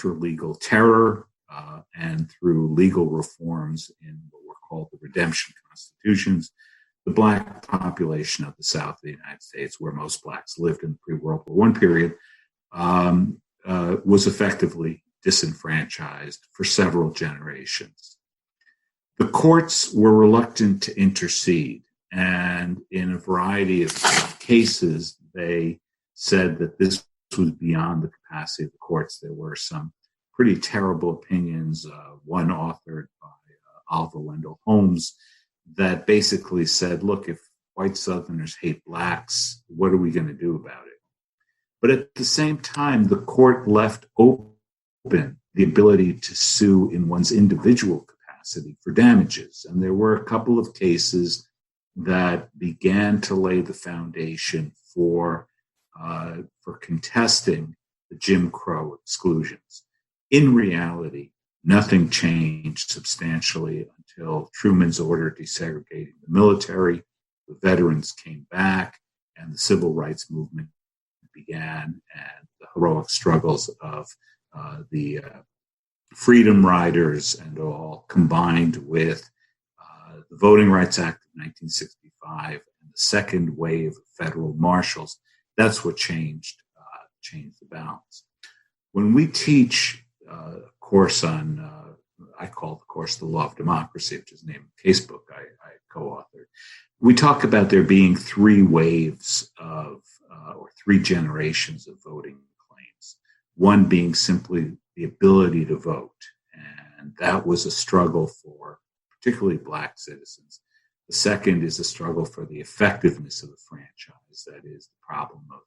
legal terror and through legal reforms in what were called the redemption constitutions, the Black population of the South of the United States, where most Blacks lived in the pre-World War I period, was effectively disenfranchised for several generations. The courts were reluctant to intercede, and in a variety of cases, they said that this was beyond the capacity of the courts. There were some pretty terrible opinions, one authored by Oliver Wendell Holmes, that basically said, look, if white Southerners hate Blacks, what are we going to do about it? But at the same time, the court left open the ability to sue in one's individual capacity for damages. And there were a couple of cases that began to lay the foundation for contesting the Jim Crow exclusions. In reality, nothing changed substantially until Truman's order desegregating the military. The veterans came back, and the civil rights movement began, and the heroic struggles of the Freedom Riders and all combined with the Voting Rights Act of 1965 and the second wave of federal marshals. That's what changed the balance. When we teach a course on, I call the course The Law of Democracy, which is the name of the casebook I co-authored, we talk about there being three waves of, or three generations of voting claims. One being simply the ability to vote, and that was a struggle for particularly Black citizens. The second is a struggle for the effectiveness of the franchise, that is the problem of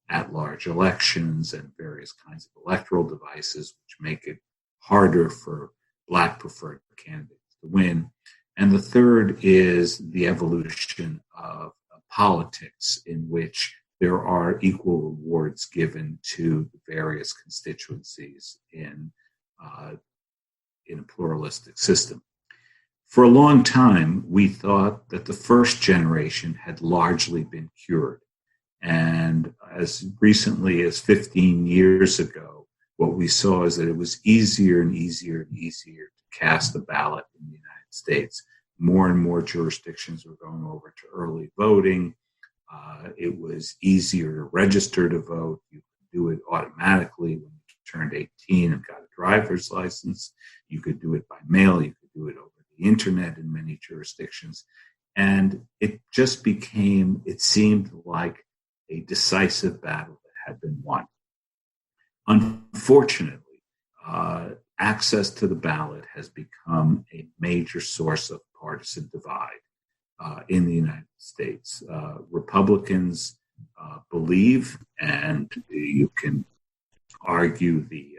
at-large elections and various kinds of electoral devices which make it harder for Black preferred candidates to win. And the third is the evolution of politics in which there are equal rewards given to the various constituencies in a pluralistic system. For a long time, we thought that the first generation had largely been cured. And as recently as 15 years ago, what we saw is that it was easier and easier and easier to cast a ballot in the United States. More and more jurisdictions were going over to early voting. It was easier to register to vote. You could do it automatically when you turned 18 and got a driver's license. You could do it by mail. You could do it over the internet in many jurisdictions. And it just became, it seemed like a decisive battle that had been won. Unfortunately, access to the ballot has become a major source of partisan divide in the United States. Republicans believe, and you can argue the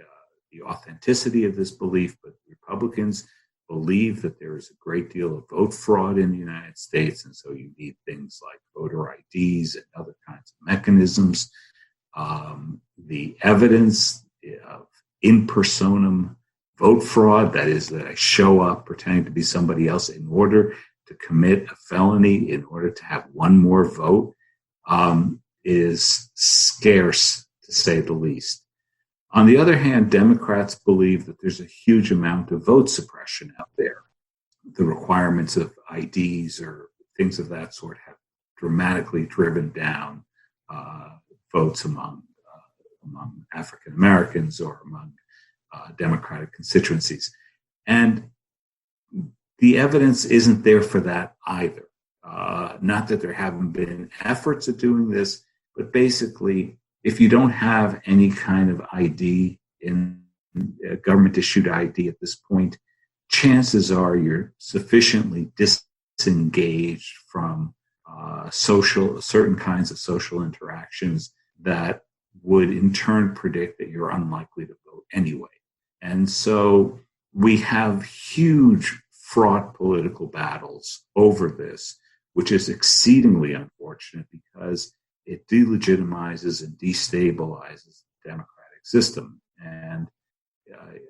authenticity of this belief, but Republicans believe that there is a great deal of vote fraud in the United States, and so you need things like voter IDs and other kinds of mechanisms. The evidence of in personam vote fraud, that is, that I show up pretending to be somebody else in order to commit a felony, in order to have one more vote, is scarce, to say the least. On the other hand, Democrats believe that there's a huge amount of vote suppression out there. The requirements of IDs or things of that sort have dramatically driven down votes among African Americans or among Democratic constituencies. And the evidence isn't there for that either. Not that there haven't been efforts at doing this, but basically, if you don't have any kind of ID in government-issued ID at this point, chances are you're sufficiently disengaged from certain kinds of social interactions that would in turn predict that you're unlikely to vote anyway. And so we have huge fraught political battles over this, which is exceedingly unfortunate because it delegitimizes and destabilizes the democratic system. And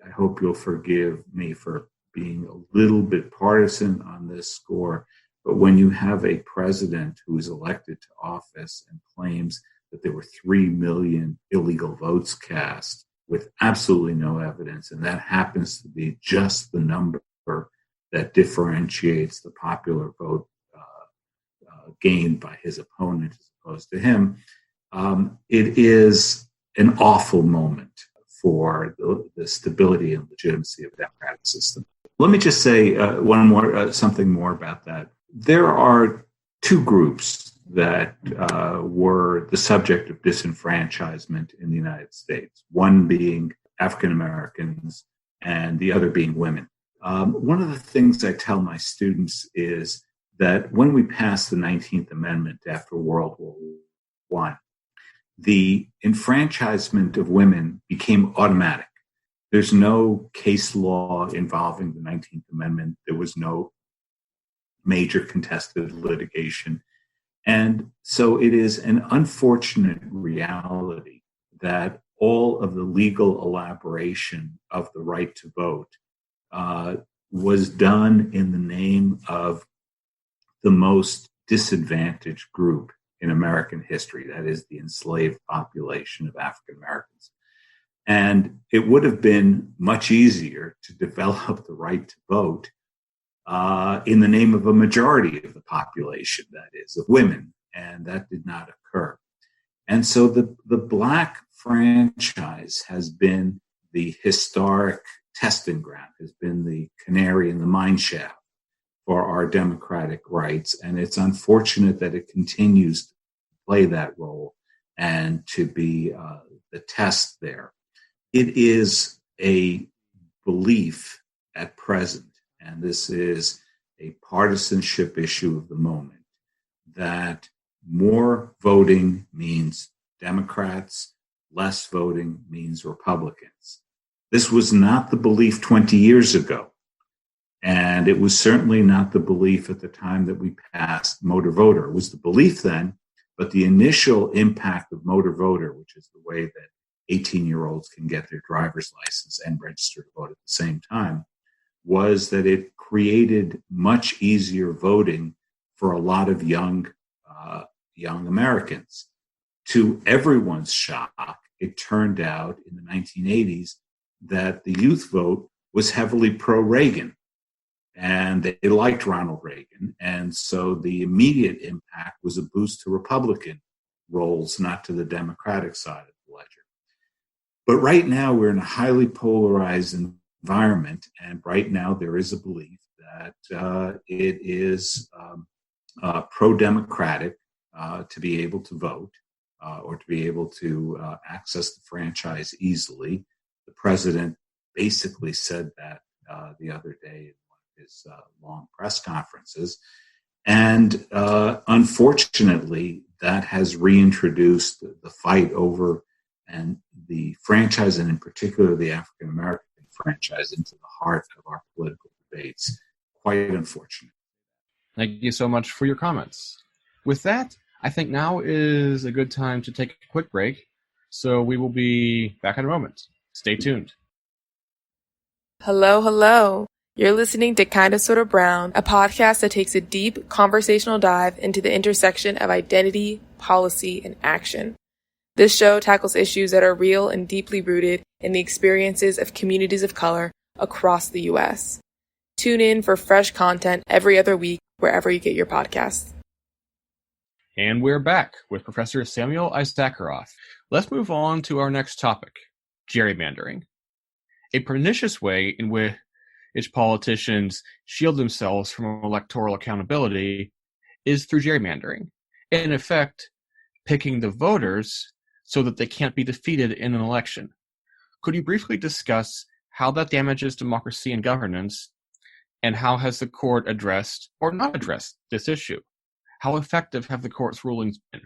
I hope you'll forgive me for being a little bit partisan on this score, but when you have a president who is elected to office and claims that there were 3 million illegal votes cast with absolutely no evidence, and that happens to be just the number that differentiates the popular vote gained by his opponent as opposed to him. It is an awful moment for the stability and legitimacy of the democratic system. Let me just say something more about that. There are two groups that were the subject of disenfranchisement in the United States, one being African Americans and the other being women. One of the things I tell my students is that when we passed the 19th Amendment after World War I, the enfranchisement of women became automatic. There's no case law involving the 19th Amendment. There was no major contested litigation. And so it is an unfortunate reality that all of the legal elaboration of the right to vote was done in the name of the most disadvantaged group in American history, that is the enslaved population of African Americans. And it would have been much easier to develop the right to vote in the name of a majority of the population, that is, of women, and that did not occur. And so the Black franchise has been the historic testing ground, has been the canary in the mine shaft for our democratic rights, and it's unfortunate that it continues to play that role and to be the test there. It is a belief at present, and this is a partisanship issue of the moment, that more voting means Democrats, less voting means Republicans. This was not the belief 20 years ago. And it was certainly not the belief at the time that we passed motor voter. It was the belief then, but the initial impact of motor voter, which is the way that 18-year-olds can get their driver's license and register to vote at the same time, was that it created much easier voting for a lot of young Americans. To everyone's shock, it turned out in the 1980s that the youth vote was heavily pro-Reagan. And they liked Ronald Reagan. And so the immediate impact was a boost to Republican rolls, not to the Democratic side of the ledger. But right now, we're in a highly polarized environment. And right now, there is a belief that it is pro-democratic to be able to vote or to be able to access the franchise easily. The president basically said that the other day, his long press conferences. And unfortunately, that has reintroduced the fight over and the franchise, and in particular the African American franchise, into the heart of our political debates. Quite unfortunate. Thank you so much for your comments. With that, I think now is a good time to take a quick break. So we will be back in a moment. Stay tuned. Hello, hello. You're listening to Kinda Sorta Brown, a podcast that takes a deep conversational dive into the intersection of identity, policy, and action. This show tackles issues that are real and deeply rooted in the experiences of communities of color across the U.S. Tune in for fresh content every other week wherever you get your podcasts. And we're back with Professor Samuel Isacharoff. Let's move on to our next topic, gerrymandering. A pernicious way in which politicians shield themselves from electoral accountability is through gerrymandering. In effect, picking the voters so that they can't be defeated in an election. Could you briefly discuss how that damages democracy and governance, and how has the court addressed or not addressed this issue? How effective have the court's rulings been?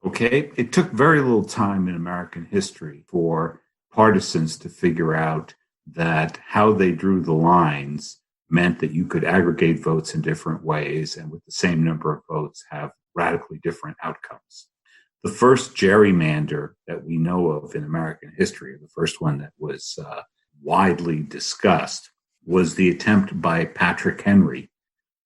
Okay, it took very little time in American history for partisans to figure out that how they drew the lines meant that you could aggregate votes in different ways and with the same number of votes have radically different outcomes. The first gerrymander that we know of in American history, the first one that was widely discussed, was the attempt by Patrick Henry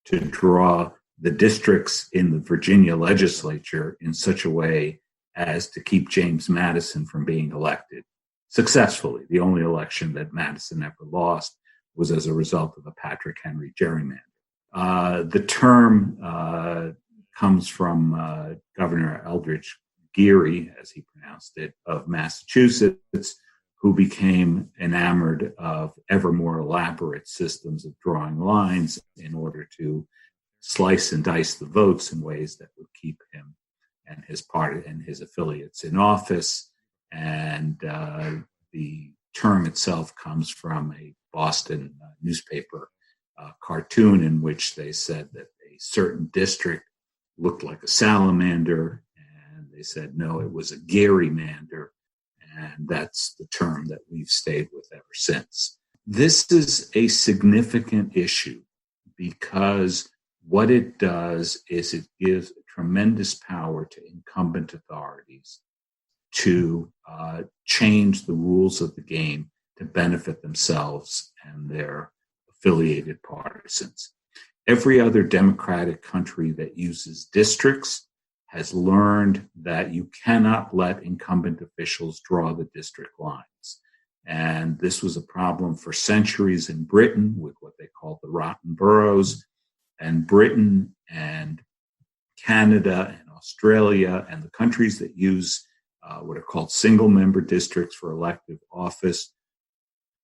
to draw the districts in the Virginia legislature in such a way as to keep James Madison from being elected successfully. The only election that Madison ever lost was as a result of a Patrick Henry gerrymander. The term comes from Governor Eldridge Geary, as he pronounced it, of Massachusetts, who became enamored of ever more elaborate systems of drawing lines in order to slice and dice the votes in ways that would keep him and his party and his affiliates in office. And the term itself comes from a Boston newspaper cartoon in which they said that a certain district looked like a salamander, and they said, no, it was a gerrymander. And that's the term that we've stayed with ever since. This is a significant issue because what it does is it gives tremendous power to incumbent authorities to change the rules of the game to benefit themselves and their affiliated partisans. Every other democratic country that uses districts has learned that you cannot let incumbent officials draw the district lines. And this was a problem for centuries in Britain with what they called the rotten boroughs. And Britain and Canada and Australia and the countries that use what are called single-member districts for elective office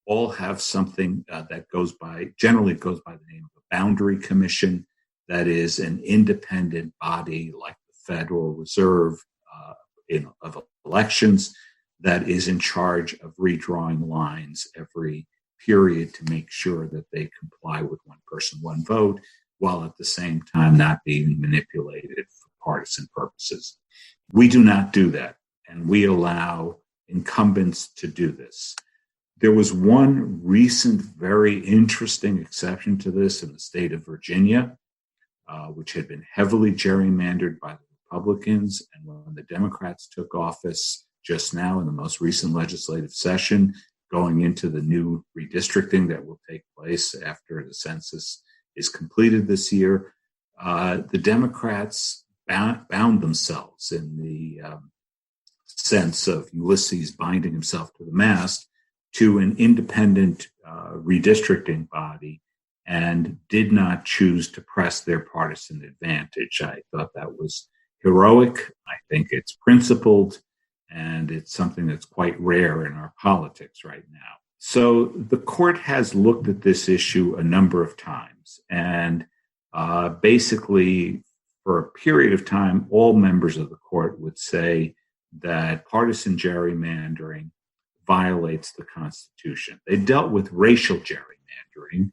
all have something that generally goes by the name of a boundary commission, that is an independent body like the Federal Reserve of elections that is in charge of redrawing lines every period to make sure that they comply with one person, one vote, while at the same time not being manipulated for partisan purposes. We do not do that, and we allow incumbents to do this. There was one recent very interesting exception to this in the state of Virginia, which had been heavily gerrymandered by the Republicans. And when the Democrats took office just now in the most recent legislative session, going into the new redistricting that will take place after the census is completed this year, the Democrats bound themselves in the sense of Ulysses binding himself to the mast to an independent redistricting body and did not choose to press their partisan advantage. I thought that was heroic. I think it's principled, and it's something that's quite rare in our politics right now. So the court has looked at this issue a number of times, and basically for a period of time, all members of the court would say that partisan gerrymandering violates the Constitution. They dealt with racial gerrymandering,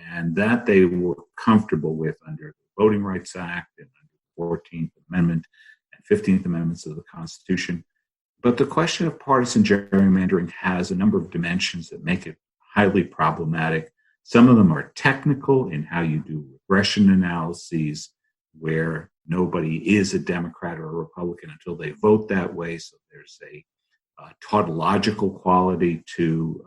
and that they were comfortable with under the Voting Rights Act and under the 14th Amendment and 15th Amendments of the Constitution. But the question of partisan gerrymandering has a number of dimensions that make it highly problematic. Some of them are technical in how you do regression analyses, where nobody is a Democrat or a Republican until they vote that way. So there's a tautological quality to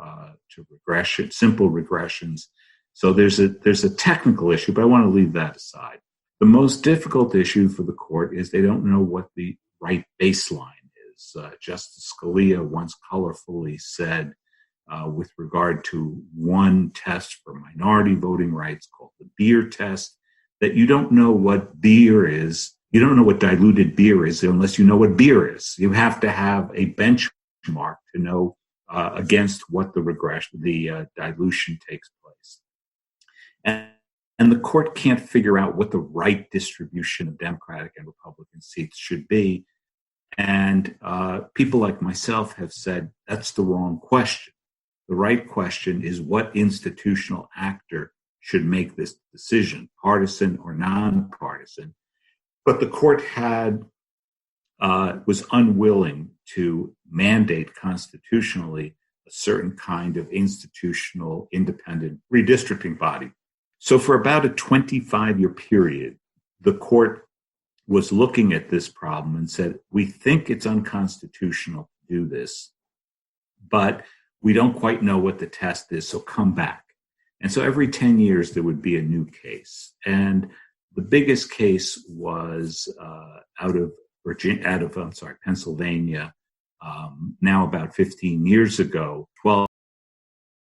regression, simple regressions. So there's a technical issue, but I want to leave that aside. The most difficult issue for the court is they don't know what the right baseline is. Justice Scalia once colorfully said, with regard to one test for minority voting rights called the beer test, that you don't know what beer is. You don't know what diluted beer is unless you know what beer is. You have to have a benchmark to know against what the dilution takes place. And the court can't figure out what the right distribution of Democratic and Republican seats should be. And people like myself have said that's the wrong question. The right question is what institutional actor should make this decision, partisan or nonpartisan. But the court was unwilling to mandate constitutionally a certain kind of institutional independent redistricting body. So for about a 25-year period, the court was looking at this problem and said, we think it's unconstitutional to do this, but we don't quite know what the test is, so come back. And so every 10 years, there would be a new case. And the biggest case was out of Pennsylvania, now about 15 years ago, 12